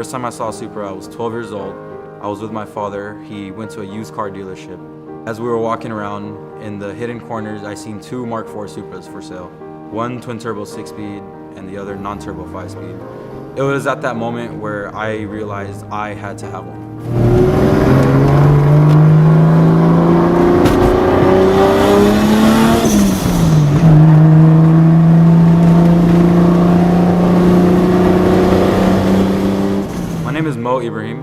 First time I saw a Supra, I was 12 years old. I was with my father. He went to a used car dealership. As we were walking around, in the hidden corners, I seen two Mark IV Supras for sale. One twin-turbo 6-speed and the other non-turbo 5-speed. It was at that moment where I realized I had to have one. My name is Ibrahim.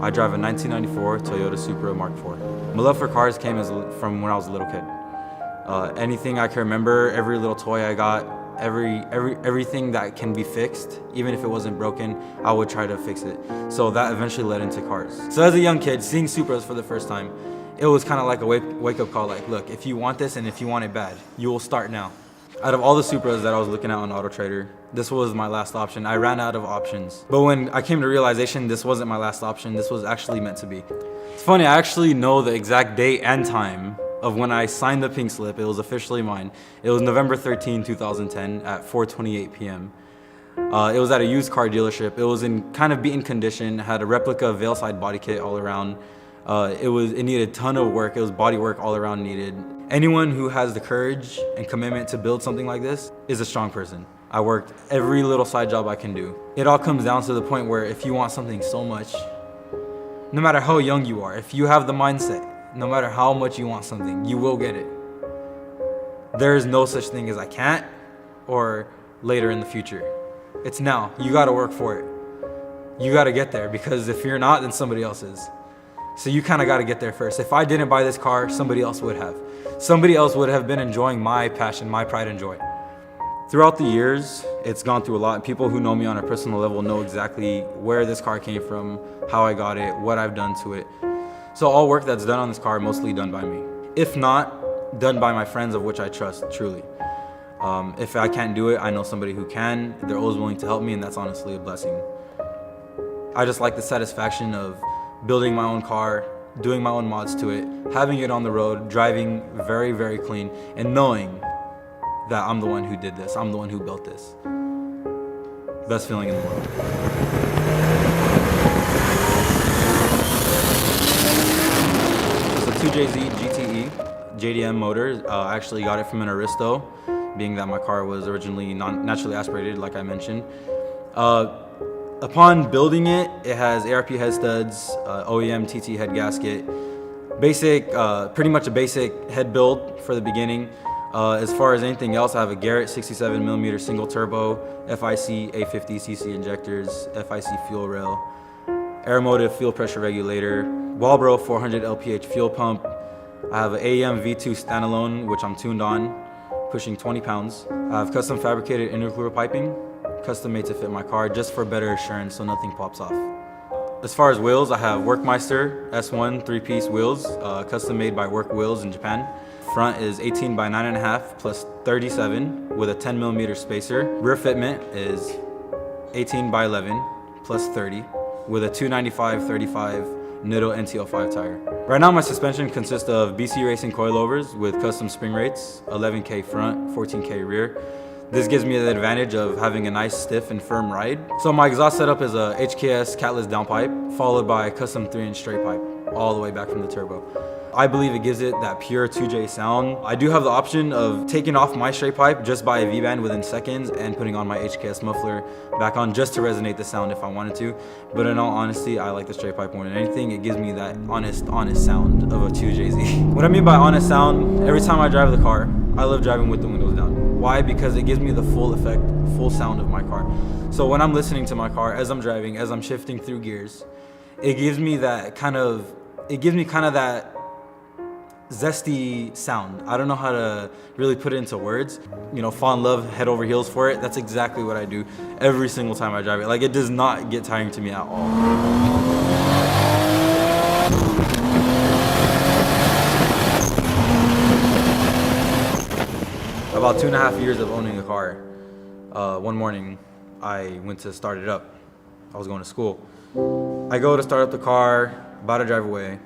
I drive a 1994 Toyota Supra Mark IV. My love for cars came from when I was a little kid. Anything I can remember, every little toy I got, everything that can be fixed, even if it wasn't broken, I would try to fix it. So that eventually led into cars. So as a young kid, seeing Supras for the first time, it was kind of like a wake-up call, like, look, if you want this and if you want it bad, you will start now. Out of all the Supras that I was looking at on Auto Trader, this was my last option. I ran out of options. But when I came to realization this wasn't my last option, this was actually meant to be. It's funny, I actually know the exact date and time of when I signed the pink slip. It was officially mine. It was November 13, 2010 at 4:28 p.m. It was at a used car dealership. It was in kind of beaten condition, had a replica Veilside body kit all around. It needed a ton of work. It was body work all around needed. Anyone who has the courage and commitment to build something like this is a strong person. I worked every little side job I can do. It all comes down to the point where if you want something so much, no matter how young you are, if you have the mindset, no matter how much you want something, you will get it. There is no such thing as I can't or later in the future. It's now. You gotta work for it. You gotta get there, because if you're not, then somebody else is. So you kind of got to get there first. If I didn't buy this car, somebody else would have. Somebody else would have been enjoying my passion, my pride and joy. Throughout the years, it's gone through a lot. People who know me on a personal level know exactly where this car came from, how I got it, what I've done to it. So all work that's done on this car, mostly done by me. If not, done by my friends, of which I trust, truly. If I can't do it, I know somebody who can. They're always willing to help me, and that's honestly a blessing. I just like the satisfaction of building my own car, doing my own mods to it, having it on the road, driving very, very clean, and knowing that I'm the one who did this, I'm the one who built this. Best feeling in the world. It's a 2JZ GTE, JDM motor. I actually got it from an Aristo, being that my car was originally naturally aspirated, like I mentioned. Upon building it, it has ARP head studs, OEM TT head gasket, pretty much a basic head build for the beginning. As far as anything else, I have a Garrett 67mm single turbo, FIC A50cc injectors, FIC fuel rail, Aeromotive fuel pressure regulator, Walbro 400 LPH fuel pump. I have an AEM V2 standalone, which I'm tuned on, pushing 20 pounds. I have custom fabricated intercooler piping, custom made to fit my car, just for better assurance so nothing pops off. As far as wheels, I have Workmeister S1 3-piece wheels, custom made by Work Wheels in Japan. Front is 18 by 9.5 plus 37 with a 10mm spacer. Rear fitment is 18 by 11 plus 30 with a 295/35 Nitto NT05 tire. Right now my suspension consists of BC Racing coilovers with custom spring rates, 11K front, 14K rear. This gives me the advantage of having a nice stiff and firm ride. So my exhaust setup is a HKS catless downpipe, followed by a custom 3-inch straight pipe, all the way back from the turbo. I believe it gives it that pure 2J sound. I do have the option of taking off my straight pipe just by a V-band within seconds and putting on my HKS muffler back on just to resonate the sound if I wanted to. But in all honesty, I like the straight pipe more than anything. It gives me that honest sound of a 2JZ. What I mean by honest sound, every time I drive the car, I love driving with the windows down. Why? Because it gives me the full effect, full sound of my car. So when I'm listening to my car, as I'm driving, as I'm shifting through gears, it gives me that kind of that zesty sound. I don't know how to really put it into words. You know, fall in love head over heels for it. That's exactly what I do every single time I drive it. Like, it does not get tiring to me at all. About 2.5 years of owning a car, one morning I went to start it up. I was going to school. I go to start up the car, about to drive away.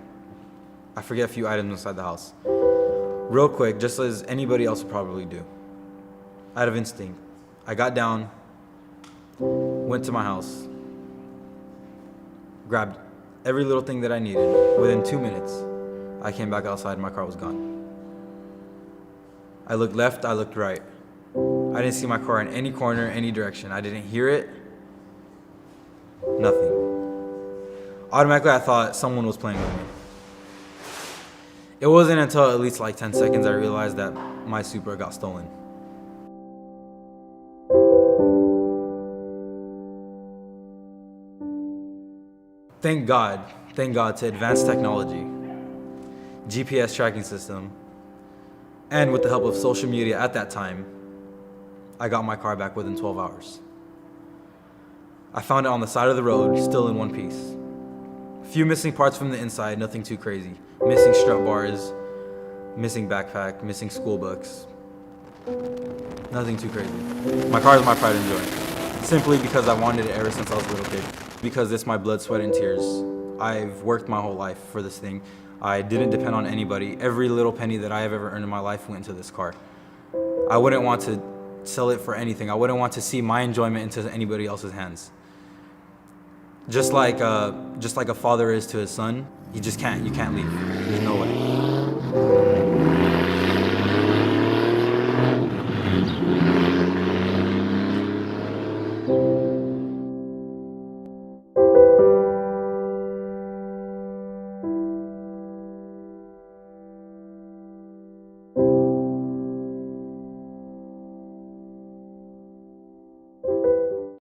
I forget a few items inside the house. Real quick, just as anybody else would probably do. Out of instinct, I got down, went to my house, grabbed every little thing that I needed. Within 2 minutes, I came back outside and my car was gone. I looked left, I looked right. I didn't see my car in any corner, any direction. I didn't hear it. Nothing. Automatically, I thought someone was playing with me. It wasn't until at least like 10 seconds I realized that my Supra got stolen. Thank God to advanced technology, GPS tracking system, and with the help of social media at that time, I got my car back within 12 hours. I found it on the side of the road, still in one piece. A few missing parts from the inside, nothing too crazy. Missing strut bars, missing backpack, missing school books. Nothing too crazy. My car is my pride and joy. Simply because I wanted it ever since I was a little kid. Because it's my blood, sweat, and tears. I've worked my whole life for this thing. I didn't depend on anybody. Every little penny that I have ever earned in my life went into this car. I wouldn't want to sell it for anything. I wouldn't want to see my enjoyment into anybody else's hands. Just like a father is to his son, you can't leave. There's no way.